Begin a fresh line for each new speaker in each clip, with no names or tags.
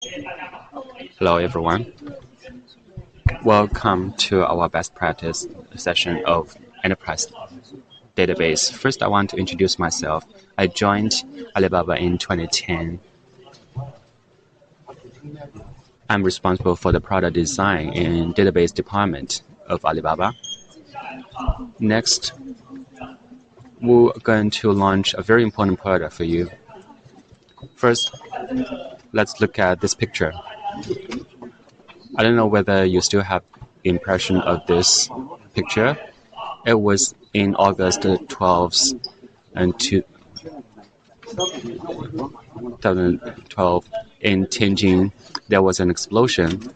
Hello, everyone. Welcome to our best practice session of enterprise database. First, I want to introduce myself. I joined Alibaba in 2010. I'm responsible for the product design and database department of Alibaba. Next, we're going to launch a very important product for you. First, let's look at this picture. I don't know whether you still have impression of this picture. It was in August 12th and 2012 in Tianjin. There was an explosion.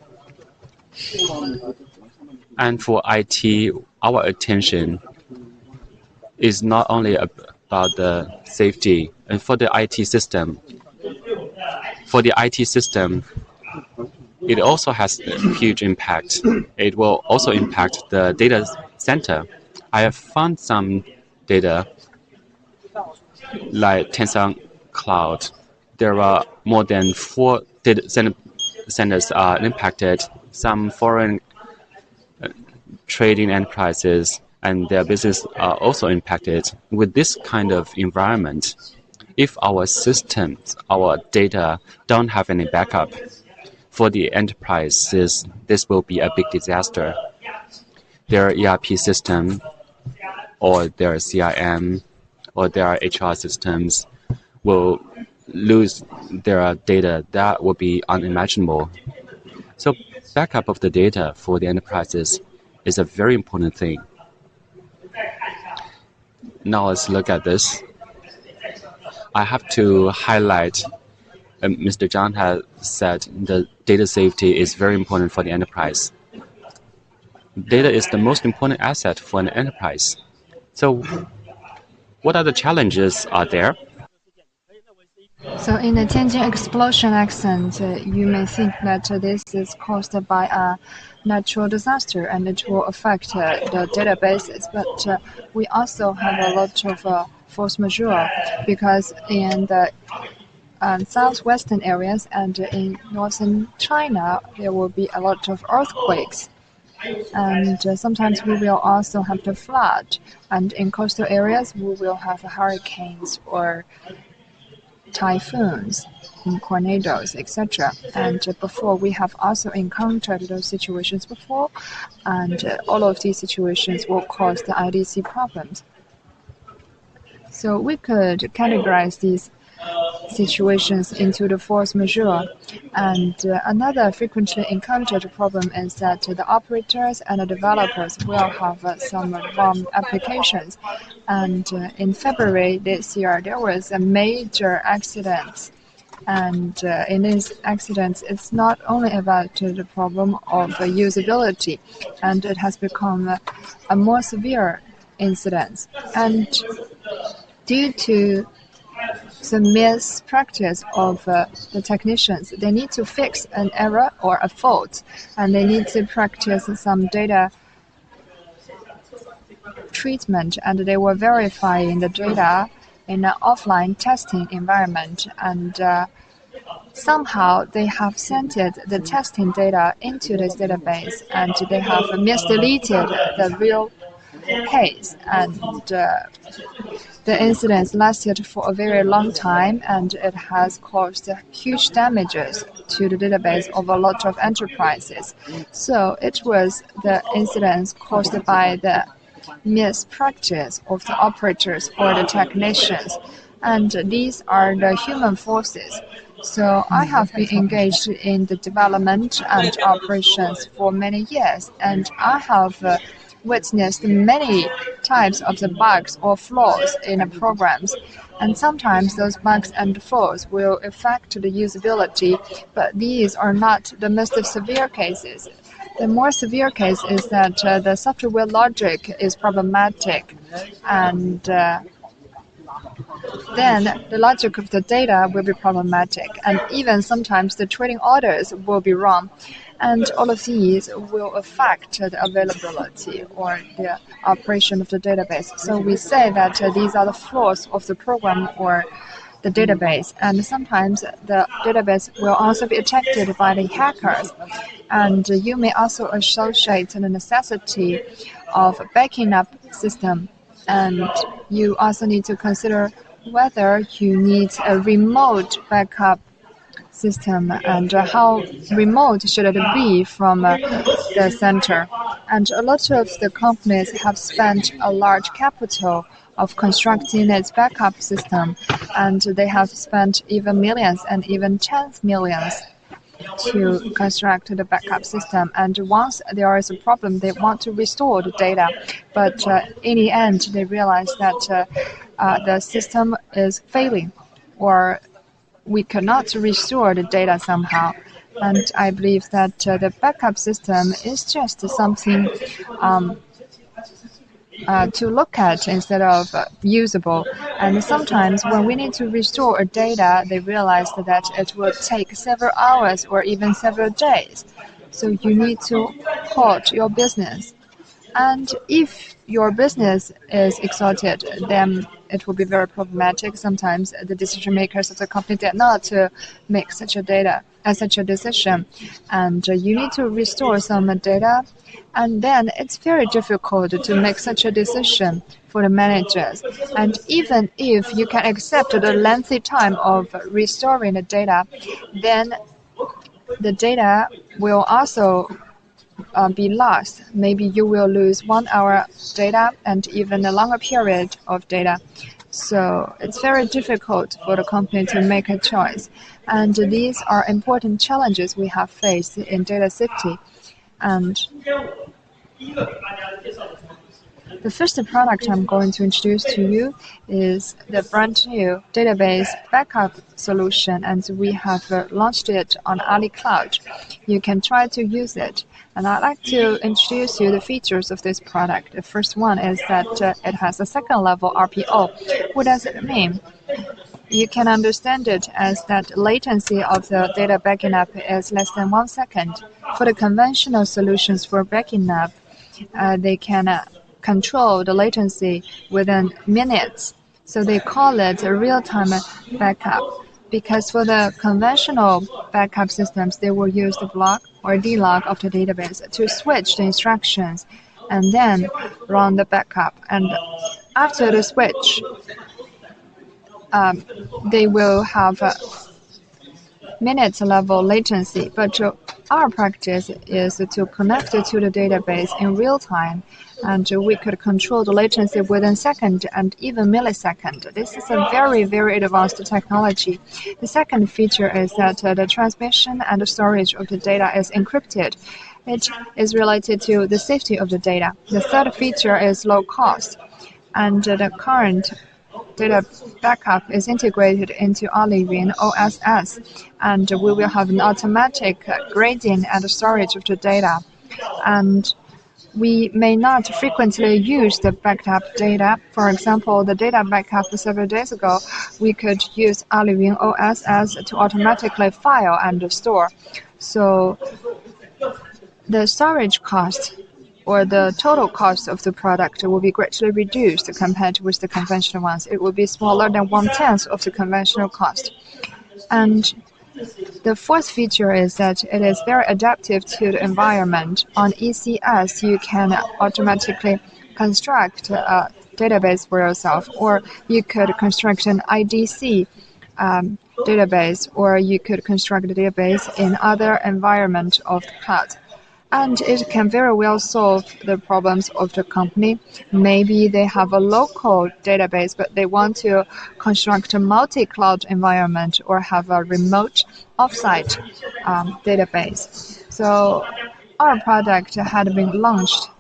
And for IT, our attention is not only about the safety and for the IT system. For the IT system, it also has a huge impact. It will also impact the data center. I have found some data like Tencent Cloud. There are more than 4 data centers are impacted. Some foreign trading enterprises and their business are also impacted. With this kind of environment, if our systems, our data don't have any backup, for the enterprises, this will be a big disaster. Their ERP system or their CRM or their HR systems will lose their data. That will be unimaginable. So backup of the data for the enterprises is a very important thing. Now let's look at this. I have to highlight Mr. Zhang has said the data safety is very important for the enterprise. Data is the most important asset for an enterprise. So what are the challenges are there?
So in the Tianjin explosion accident, you may think that this is caused by a natural disaster and it will affect the databases, but we also have a lot of force majeure because in the southwestern areas and in northern China, there will be a lot of earthquakes. And sometimes we will also have the flood. And in coastal areas, we will have hurricanes or typhoons, tornadoes, etc. And before, we have also encountered those situations before. And all of these situations will cause the IDC problems. So we could categorize these situations into the force majeure. And another frequently encountered problem is that the operators and the developers will have some wrong applications. And in February this year, there was a major accident. And in these accidents, it's not only about the problem of usability, and it has become a more severe incident. And due to the mispractice of the technicians, they need to fix an error or a fault, and they need to practice some data treatment, and they were verifying the data in an offline testing environment, and somehow they have sent the testing data into this database, and they have misdeleted the real case, and the incident lasted for a very long time, and it has caused huge damages to the database of a lot of enterprises. So it was the incidents caused by the mispractice of the operators or the technicians, and these are the human forces. So I have been engaged in the development and operations for many years, and I have witnessed many types of the bugs or flaws in the programs. And sometimes those bugs and flaws will affect the usability, but these are not the most severe cases. The more severe case is that the software logic is problematic, and then the logic of the data will be problematic, and even sometimes the trading orders will be wrong. And all of these will affect the availability or the operation of the database. So we say that these are the flaws of the program or the database, and sometimes the database will also be attacked by the hackers. And you may also associate the necessity of backing up system, and you also need to consider whether you need a remote backup system and how remote should it be from the center. And a lot of the companies have spent a large capital of constructing its backup system, and they have spent even millions and even tens of millions to construct the backup system. And once there is a problem, they want to restore the data, but in the end, they realize that the system is failing, or we cannot restore the data somehow. And I believe that the backup system is just something to look at instead of usable. And sometimes when we need to restore a data, they realize that it will take several hours or even several days. So you need to halt your business. And if your business is exhausted, then it will be very problematic. Sometimes the decision makers of the company did not make such a decision, and you need to restore some data, and then it's very difficult to make such a decision for the managers. And even if you can accept the lengthy time of restoring the data, then the data will also be lost. Maybe you will lose 1 hour data and even a longer period of data. So it's very difficult for the company to make a choice. And these are important challenges we have faced in data safety. And the first product I'm going to introduce to you is the brand new database backup solution, and we have launched it on Ali Cloud. You can try to use it. And I'd like to introduce you the features of this product. The first one is that it has a second level RPO. What does it mean? You can understand it as that latency of the data backing up is less than 1 second. For the conventional solutions for backing up, they can control the latency within minutes. So they call it a real-time backup. Because for the conventional backup systems, they will use the block or D-log of the database to switch the instructions and then run the backup. And after the switch, they will have minutes level latency. But our practice is to connect to the database in real time, and we could control the latency within second and even millisecond. This is a very, very advanced technology. The second feature is that the transmission and the storage of the data is encrypted. It is related to the safety of the data. The third feature is low cost, and the current data backup is integrated into Alibaba OSS, and we will have an automatic grading and storage of the data. And we may not frequently use the backed up data. For example, the data backup several days ago, we could use Alibaba OSS to automatically file and store. So the storage cost or the total cost of the product will be greatly reduced compared with the conventional ones. It will be smaller than 1/10 of the conventional cost. And the fourth feature is that it is very adaptive to the environment. On ECS, you can automatically construct a database for yourself, or you could construct an IDC database, or you could construct a database in other environment of the cloud. And it can very well solve the problems of the company. Maybe they have a local database, but they want to construct a multi-cloud environment or have a remote offsite database. So our product had been launched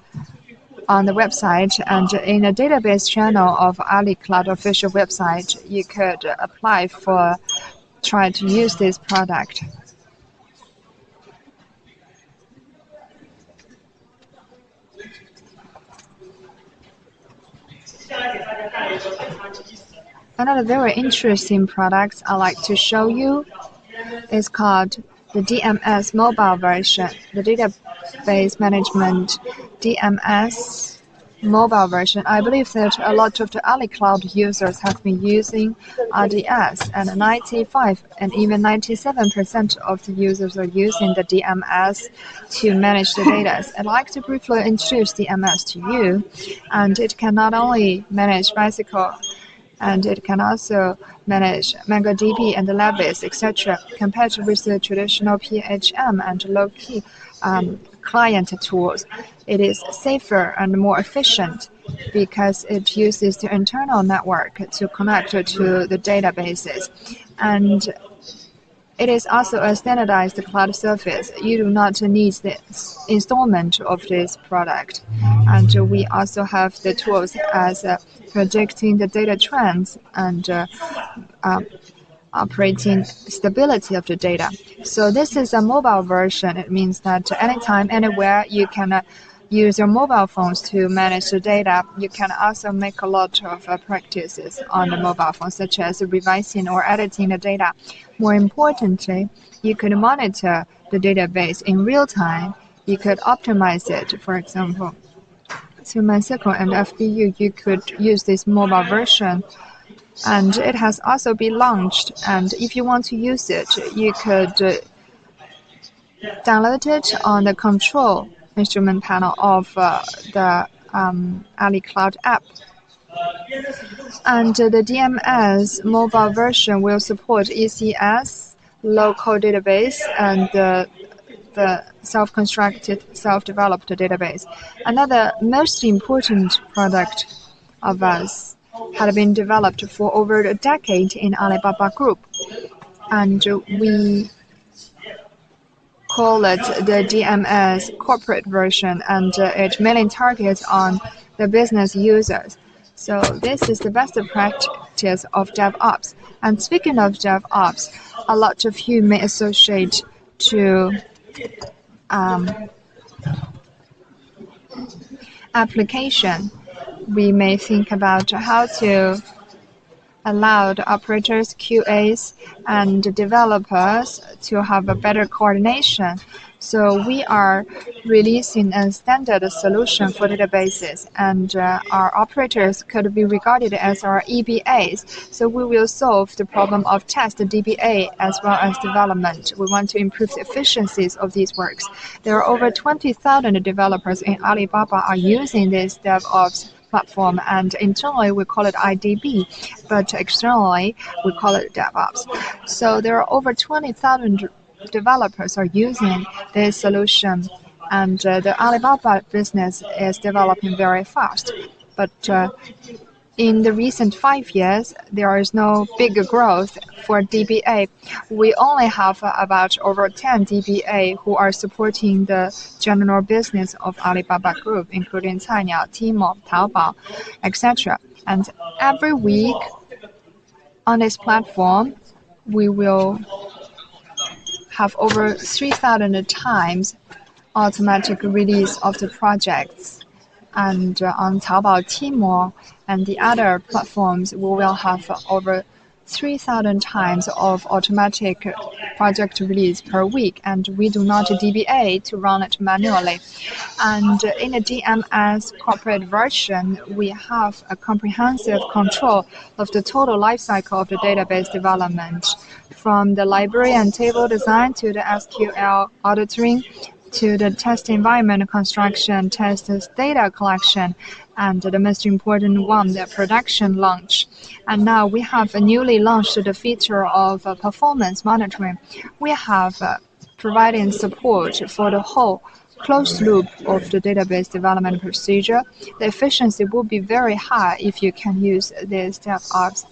on the website, and in a database channel of Ali Cloud official website, you could apply for try to use this product. Another very interesting product I like to show you is called the DMS mobile version. The database management DMS mobile version, I believe that a lot of the AliCloud users have been using RDS, and 95 and even 97% of the users are using the DMS to manage the data. I'd like to briefly introduce DMS to you, and it can not only manage bicycle, and it can also manage MongoDB and Levis, etc. Compared with the traditional PHM and low-key client tools, it is safer and more efficient because it uses the internal network to connect to the databases. And it is also a standardized cloud service. You do not need the installment of this product. And we also have the tools as predicting the data trends and operating stability of the data. So this is a mobile version. It means that anytime, anywhere, you can use your mobile phones to manage the data. You can also make a lot of practices on the mobile phone, such as revising or editing the data. More importantly, you could monitor the database in real time. You could optimize it. For example, to MySQL and FBU, you could use this mobile version. And it has also been launched. And if you want to use it, you could download it on the control instrument panel of the AliCloud app. And the DMS mobile version will support ECS, local database, and the self-constructed, self-developed database. Another most important product of us had been developed for over a decade in Alibaba Group, and we call it the DMS corporate version, and it mainly targets on the business users. So this is the best practice of DevOps. And speaking of DevOps, a lot of you may associate to application. We may think about how to allow the operators, QAs, and developers to have a better coordination. So we are releasing a standard solution for databases, and our operators could be regarded as our EBAs. So we will solve the problem of test DBA as well as development. We want to improve the efficiencies of these works. There are over 20,000 developers in Alibaba are using this DevOps platform, and internally we call it IDB, but externally we call it DevOps. So there are over 20,000 developers are using this solution, and the Alibaba business is developing very fast. But in the recent 5 years, there is no big growth for DBA. We only have about over 10 DBA who are supporting the general business of Alibaba Group, including Cainiao, Tmall, Taobao, etc. And every week on this platform, we will have over 3,000 times automatic release of the projects. And on Taobao, Tmall, and the other platforms, we will have over 3,000 times of automatic project release per week, and we do not DBA to run it manually. And in the DMS corporate version, we have a comprehensive control of the total lifecycle of the database development, from the library and table design to the SQL auditoring, to the test environment construction, test data collection, and the most important one, the production launch. And now we have newly launched the feature of performance monitoring. We have providing support for the whole closed loop of the database development procedure. The efficiency will be very high if you can use this DevOps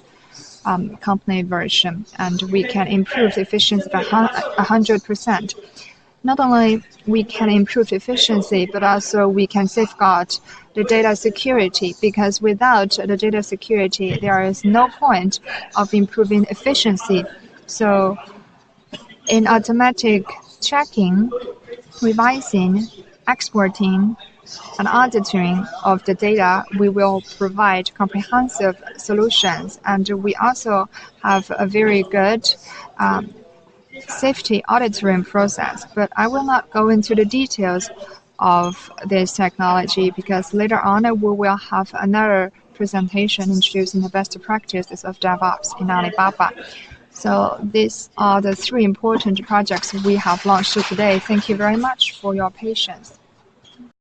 company version, and we can improve the efficiency by 100%. Not only we can improve efficiency, but also we can safeguard the data security, because without the data security, there is no point of improving efficiency. So in automatic checking, revising, exporting, and auditing of the data, we will provide comprehensive solutions, and we also have a very good safety auditing process. But I will not go into the details of this technology, because later on we will have another presentation introducing the best practices of DevOps in Alibaba. So these are the three important projects we have launched today. Thank you very much for your patience.